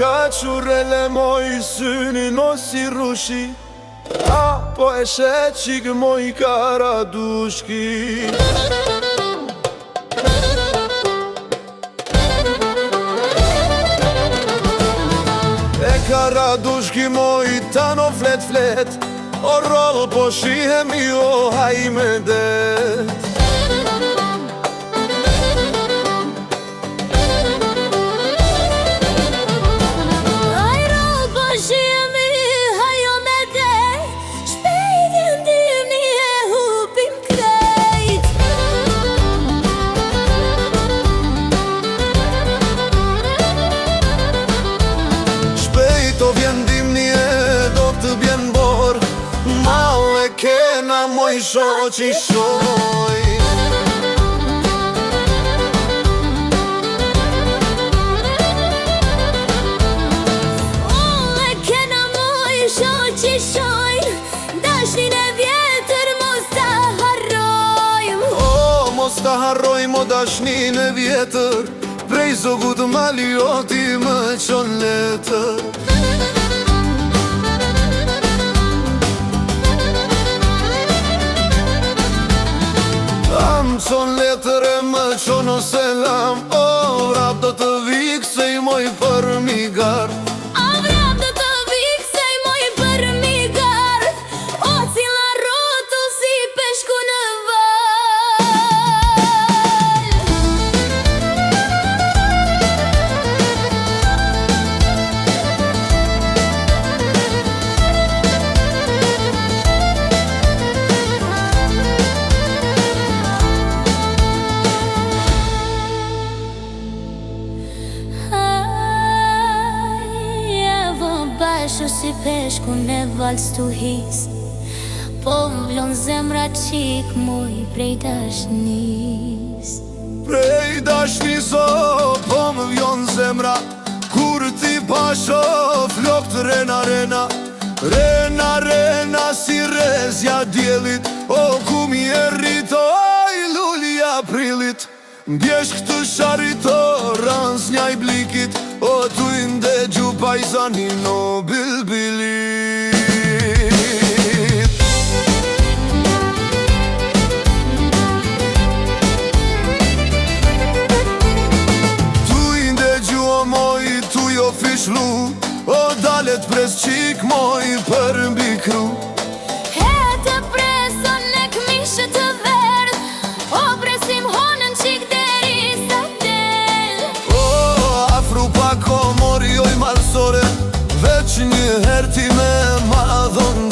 ka qurele moj synin o si rushi, apo e sheqik moj karadushki. E karadushki moj tano flet flet, o roll po shihemi o hajme det. Do vjen dimni e do të bjen bor, male kena moj shoqi shoj. Male kena moj shoqi shoj, dashnin e vjetër mos ta harrojm. O, mos ta harrojm o dashnin e vjetër, prej zogut malioti më qon letër. Son letër e më qono selam, o vrap do të viksej moj për migar. O vrap do të viksej moj për migar, o cila rotu si peshku në Bashkë si peshku në valës të his, po m'vlon zemra qik muj prej dashnis. Prej dashnis o, po m'vjon zemra, kur ti pasho flok të rena rena. Rena rena si rezja djelit, o ku mi e rrit, oj lulli aprilit. Mbjesh këtë sharit o ranz njaj blikit, o tu indegju pajzanin o bilbilit. Tu indegju o moj, tu jo fishlu, o dalet pres qik moj për mbi kru. Hete preson në këmishë të verdh, o presim honën qik deri sa del. O, afru pak o mori oj malsore, veç një her ti me madhon